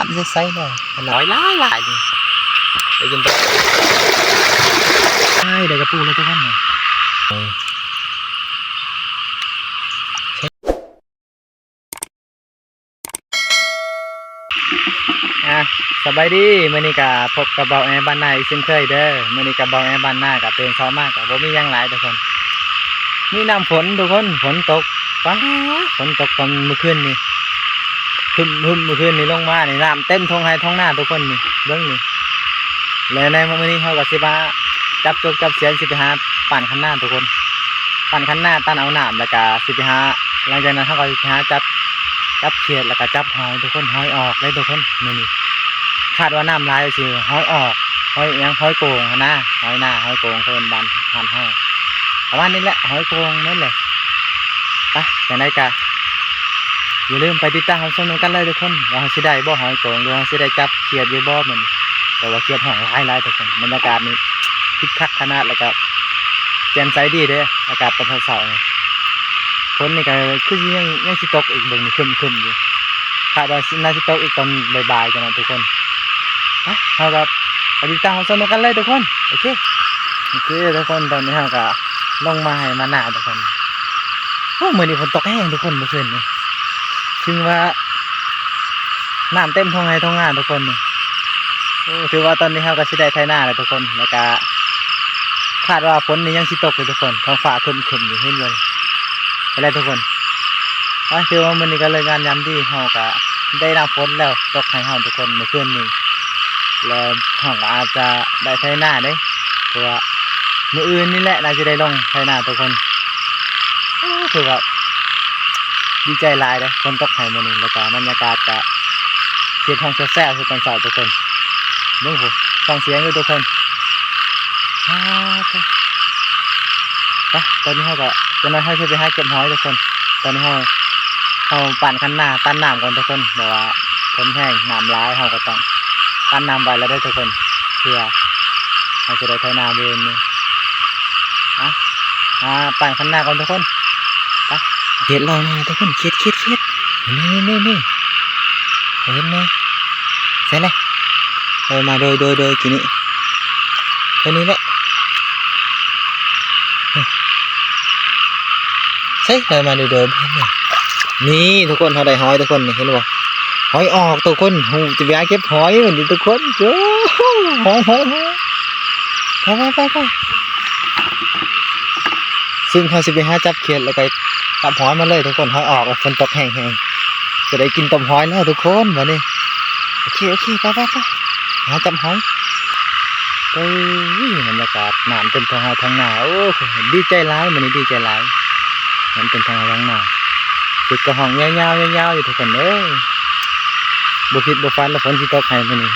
ำใส่เลยน้อยหลายดิไปกินต่อใช่ได้กระปูเลยทุกคนเนี่ยสบายดีมื้อนี้ก็พบกับเบาแอบ้านนาอีกเช่นเคยเด้อมื้อนี้กับเบาแอบ้านนากับตื่นเช้ามากกับบ่มีหยังหลายทุกคนมีน้ำฝนทุกคนฝนตกฟ้าฝนตกตอนเมื่อคืนนี่พึ่มเมื่อคืนนี่ลงมานี่น้ำเต็มท้องไร่ท้องนาทุกคนนี่เบิ่งนี่แล้วในมื้อนี้เขาก็สิมาจับจกจับเสียนสิไปหาปั่นคันนาทุกคนปั่นคันนาตันเอาน้ำแล้วก็สิไปหาหลังจากนั้นเขาก็สิไปหาจับเขียดแล้วก็จับหอยทุกคนหอยออกเลยทุกคนมื้อนี้คาดว่าน้ำลายสิหอยออกหอยยังหอยโกงนะหอยหน้าหอยโกงเพิ่นบานหันห้อยประมาณนี้แหละหอยโกงนั่นแหละไปจากนั้นก็อย่าลืมไปติดตามชมกันเลยทุกคนว่าสิได้บ่หอยโกงหรือว่าสิได้จับเขียดอยู่บ่มื้อนี้แต่ว่าเขียดแห้งหลายทุกคนบรรยากาศนี่คึกคักขนาดแล้วก็แจ่มใสดีเด้ออากาศตอนเช้าๆฝนนี่ก็คือยังสิตกอีกเบิ่งนี่ครึมๆอยู่คาดว่าน่าสิตกอีกตอนบ่ายๆจังนั้นทุกคนไปเฮาก็ไปติดตามชมกันเลยทุกคนโอเคทุกคนตอนนี้เฮาก็ลงมาให้มาหน้าทุกคนโอ้มื้อนี้ฝนตกแห้งทุกคนเมื่อคืนนี่ถึงว่าน้ำเต็มท้องไร่ท้องนาทุกคนนี่โอ้ถือว่าตอนนี้เฮาก็สิได้ไถนาแล้วทุกคนแล้วก็คาดว่าฝนนี่ยังสิตกอยู่ทุกคนท้องฟ้าครึมๆอยู่เห็นเลยไปแล้วทุกคนถือว่ามื้อนี้ก็เลยงานยามดีเฮาก็ได้น้ำฝนแล้วตกให้เฮาทุกคนเมื่อคืนนี้แล้วเฮาก็อาจจะได้ไถนาเด้เพราะว่ามื้ออื่นนี่แหละน่าจะได้ลงไถนาทุกคนถือว่าดีใจหลายเลยฝนตกให้มื้อนี้แล้วก็บรรยากาศก็เสียงของแซ่บๆคือตอนเช้าทุกคนเบิ่งผู้ฟังเสียงอยู่ทุกคนไปตอนนี้เขาก็จะน้อยให้ไปหาเก็บหอยทุกคนตอนนี้เขาปั่นคันนาตั้นน้ำก่อนทุกคนบอกว่าฝนแห้งน้ำร้ายเขาก็ต้องตั้นน้ำไว้แล้วได้ทุกคนเพื่อเขาจะได้ไถนาเดินนี่ปั่นคันนาก่อนทุกคนไปเขียดเราเนี่ยทุกคนเขียดนี่เห็นไหมเสร็จเลยมาโดยกี่นี้เท่านี้แหละใช่มาโดยนี่ทุกคนเขาได้หอยทุกคนเห็นบ่หอยออกทุกคนหูจะไปเก็บหอยเหมือนทุกคนเจ้าหอยไปซึ่งเขาจะไปหาจับเขียดแล้วก็จับหอยมาเลยทุกคนหอยออกฝนตกแห้งจะได้กินต้มหอยแล้วทุกคนวันนี้โอเคไปหาจับหอยบรรยากาศน้ำเต็มท้องไร่ท้องนาโอ้ดีใจร้ายมันนี่ดีใจร้ายน้ำเต็มท้องไร่ท้องนาจุดกระห้องยาวอยู่ทุกคนบุพิดบุฟันแล้วฝนที่ตกให้มันนี่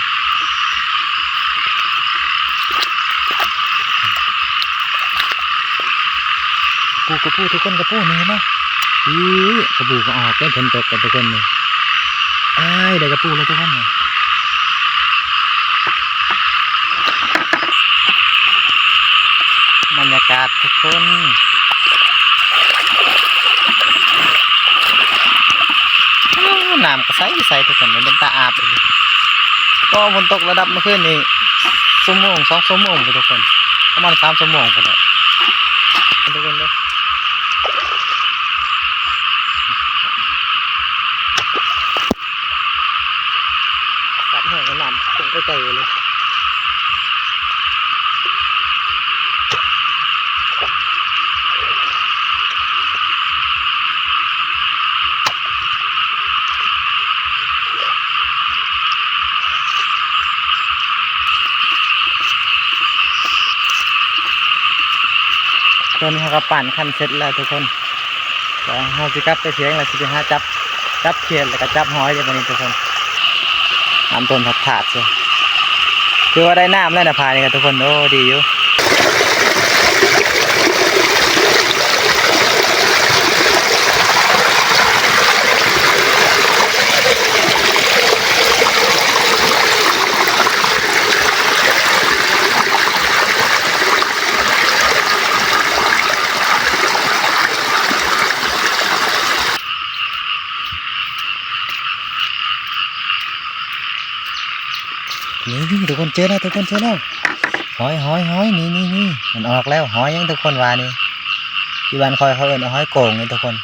กระปูทุกคนกระปูนี่นะกระปูก็ออกเป็นฝนตกกันทุกคนนี่ได้กระปูแล้วทุกคนนี่บรรยากาศทุกคนน้ำก็ใสทุกคนเป็นตาอาบเลยก็ฝนตกระดับเมื่อคืนนี้2 ชั่วโมงทุกคนประมาณ3 ชั่วโมงคนละทุกคนเลยสับแห้งกับน้ำคงไปไกลเลยตอนนี้เขาก็ปั่นคันเสร็จแล้วทุกคนแล้วเขาจะกลับไปเถียงแล้วจะไปหาจับเขียดแล้วก็จับหอยอย่างนี้ทุกคนน้ำต้นถาดเลยคือว่าได้น้ำแล้วนะพายกันทุกคนโอ้ดีอยู่ นี่ทุกคนเจอแล้วทุกคนเจอแล้วหอยนี่มันออกแล้วหอยยังทุกคนว่านี่ที่บ้านคอยเขาเอิ้นหอยโข่งนี่ทุกคน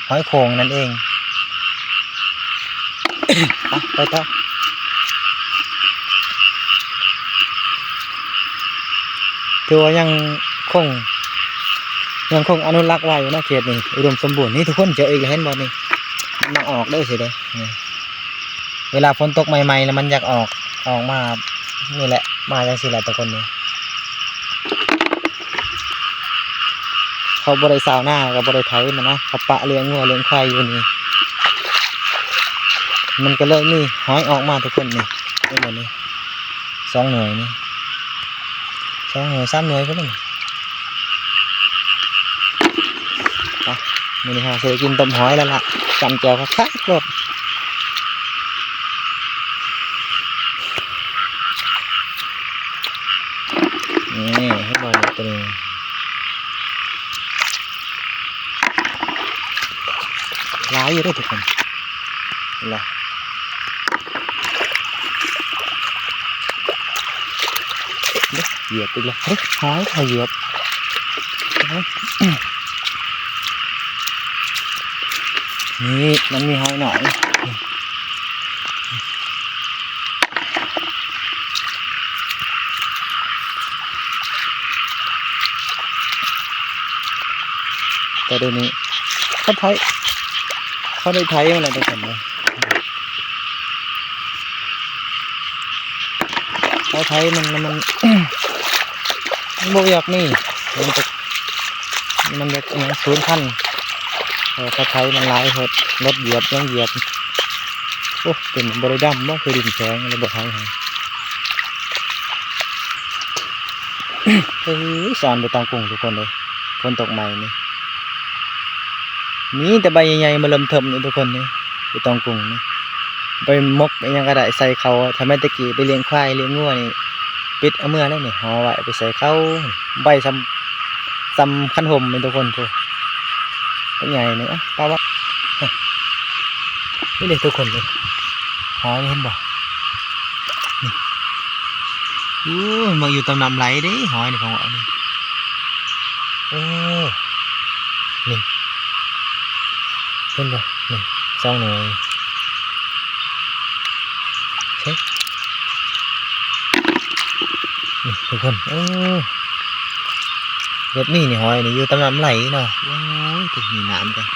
หอยโข่งนั่นเอง ไปต่อถือว่ายังคงอนุรักษ์ไว้อยู่นะเขตนี่อุดมสมบูรณ์นี่ทุกคนเจออีกแล้วเห็นบ่นี่มันมาออกได้สิเด้นี่เวลาฝนตกใหม่ๆแล้วมันอยากออกมานี่แหละมาจังสิแหละทุกคนนี่เขาบริสาวหน้ากับบริไถมันนะเขาปะเลี้ยงงัวเลี้ยงควายอยู่นี่มันก็เลยนี่หอยออกมาทุกคนนี่เป็นแบบนี้2 หน่วยนี่2 หน่วย3 หน่วยก็ได้มื้อนี้เราจะกินต้มหอยแล้วล่ะจำแจ่วคักๆรสนี่ให้บอลตัวนี้ร้ายอยู่ด้วยทุกคนล่ะเหยียบไปเลยหอยพอเหยียบนี่มันมีหอยหน่อยแต่เดี๋ยวนี้เขาได้ไทยมันอะไรทุกคนเลยเขาไทยมันโบอยากนี่มันจะสูญพันธุ์เขาไทยมันหลายหดรถเหยียบยังเหยียบโอ้เป็นบริดัมว่าคือดินแข็งอะไรแบบไทยสอนไปตองกุ้งทุกคนเลยฝนตกใหม่นี่แต่ใบใหญ่ๆมาเริ่มเทิมนี่ทุกคนนี่ไปตองกุ้งนี่ไปมกยังกระไดใส่เขาทำให้ตะกี้ไปเลี้ยงควายเลี้ยงงัวนี่ปิดเอาเมื่อแล้วนี่ห่อไว้ไปใส่เขาใบซ้ำขั้นห่มเป็นทุกคนทุกตัวใหญ่เนี่ยปลาวัดนี่เลยทุกคนเลยหอยเห็นบ่นี่มาอยู่ตำนำไหลดิหอยนี่ของเรานี่โอ้นี่เห็นบ่นี่2 หน่วยเช็คนี่ทุกคนแบบนี้นี่หอยนี่อยู่ตำนำไหลเนาะโอ้ยถึงมีน้ำกัน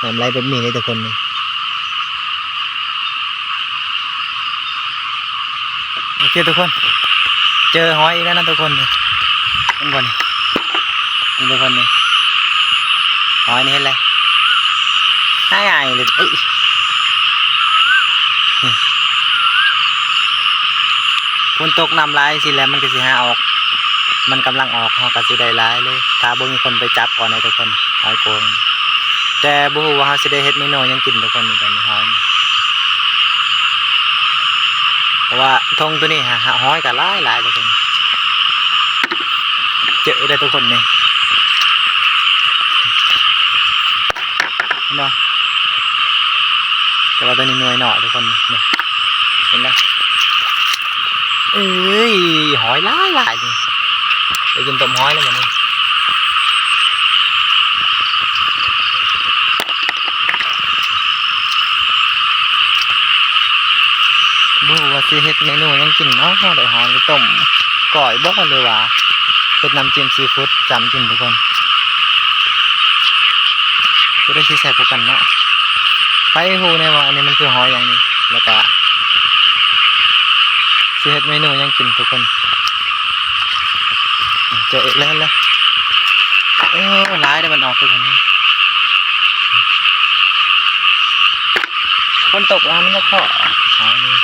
น้ำไหลแบบนี้เลยทุกคนนี่โอเคทุกคนเจอหอยอีกแล้วนะทุกคนนี่ทุกคนนี่ทุกคนนี่หอยนี่เห็นเลยง่ายๆเลยฝนตกน้ำไหลสิแล้วมันก็สิหาออกมันกำลังออกเขาก็สิได้หลายเลยถ้าบ่มีคนไปจับก่อนนะทุกคนหอยโกงแต่บ่ฮู้ว่าเขาสิได้เฮ็ดเมนูยังกินทุกคนนี่ตอนนี้หอยเพราะว่าทงตัวนี้หาหอยก็หลายทุกคนเจอได้ทุกคนนี่เห็นบ่แต่ว่าตัวนี้หน่วยหน่อยทุกคนนี่เห็นไหมเอ้ยหอยหลายนี่ไปกินต้มหอยแล้วมันนี่บ่ว่าสิเฮ็ดเมนูยังกินเนาะได้หอยก็ต้มก่อยบ่เลยว่าเป็นน้ำจิ้มซีฟู้ดจำกินทุกคนก็ได้สิแซ่บกว่ากันเนาะไปฮู้แน่ว่าอันนี้มันคือหอยอย่างนี้แล้วก็สิเฮ็ดเมนูยังกินทุกคนเจออีกแล้วร้ายได้มันออกทุกคนนี่คนตกร้านมันก็เข้าหายนี่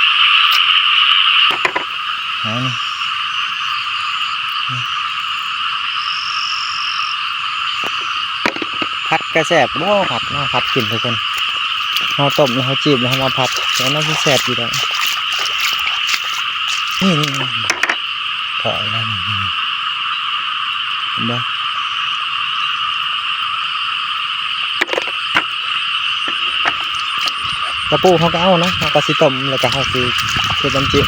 ผัดกระแสบบ่ผัดเนาะผัดกินทุกคนเราต้มแล้วเราจีบแล้วเราผัดแล้วน่าจะแสบอยู่แล้วนี่ถอยแล้วเห็นบ่กระปูเขาก็เอานะเขาก็สิต้มแล้วก็เขาสิเก็บน้ำจิ้ม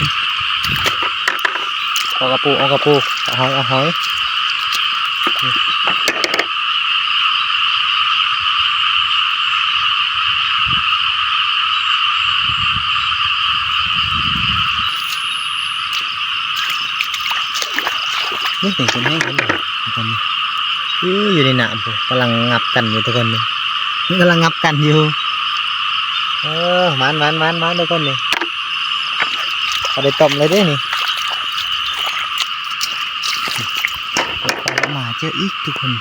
เอากระปูเอากระปูเอาหอยเอาหอยนี่เป็นคนให้กันเลยทุกคนนี่อยู่ในน้ำผมกำลังงับกันอยู่ทุกคนนี่กำลังงับกันอยู่มันทุกคนนี่เอาไปต้มเลยด้วยนี่ปลาหมาเจออีกทุกคน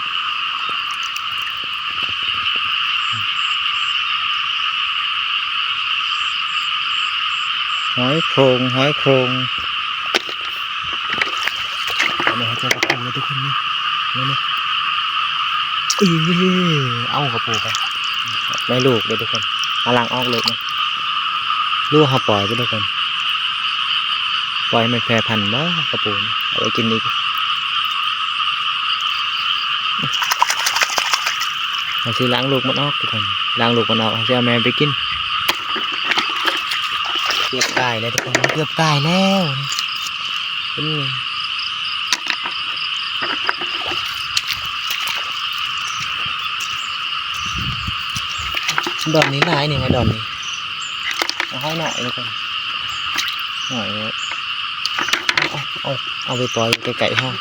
หอยโครงหอยโครงเราเจอกระปูเลยทุกคนนี่นี่เอากระปูไปไม่ลูกเลยทุกคนกำลังออกลูกนะลูกเขาปล่อยไปทุกคนปล่อยไม่แพร่พันธุ์บ้ากระปูเอาไปกินอีกเราซื้อล้างลูกมันออกทุกคนล้างลูกมันออกจะเอาแม่ไปกินเกือบตายแล้วทุกคนเกือบตายแล้วดอนนี้ลายนี่มาดอนนี้เอาให้หน่อยทุกคนหน่อยเอาไปปล่อยไก่ห้อง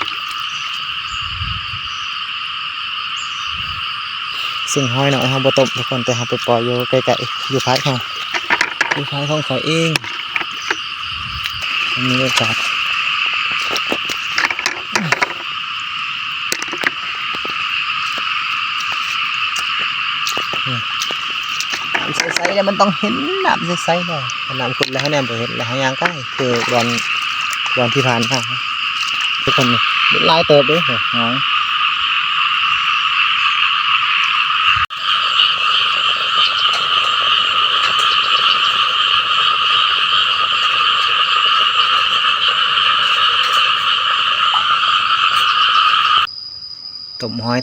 ซึ่งห้อยหน่อยห้องบะตบทุกคนแต่เขาไปปล่อยอยู่ไก่อยู่พาร์ทของอยู่พาร์ทของเขาเองมีโอกาสน้ำใสๆเนี่ยมันต้องเห็นน้ำใสๆเลยน้ำขุ่นแล้วเนี่ยผมเห็นแล้วยางใกล้คือบอลที่ผ่านมาทุกคนนี่ลายเติบด้วยหอย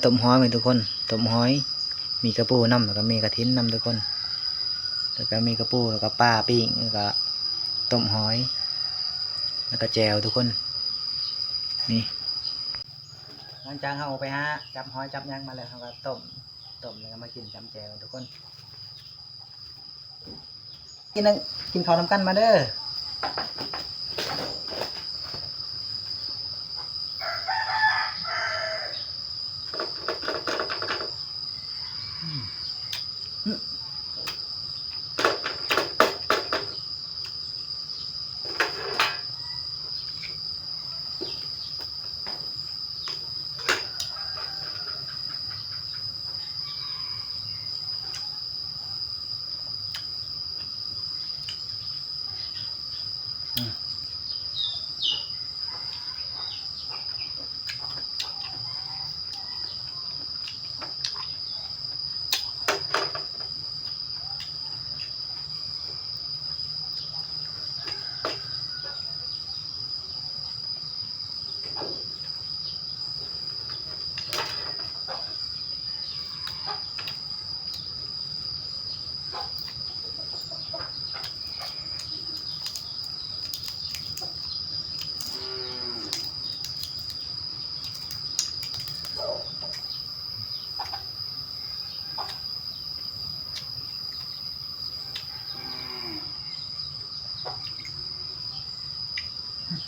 ต้มหอยเหมือนทุกคนต้มหอยมีกระปูน้ำแล้วก็มีกระทิ้นน้ำทุกคนแล้วก็มีกระปูแล้วก็ปลาปิ้งแล้วก็ต้มหอยแล้วก็แจวทุกคนนี่หลังจากเราไปฮะจับหอยจับยังมาแล้วเราก็ต้มแล้วก็มากินจำแจวทุกคนกินข้าวน้ำกันมาเด้อ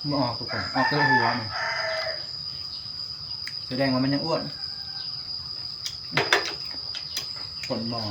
มาออกทุกคนออกเต้าหัวนี่แสดงว่ามันยังอ้วนผลมอง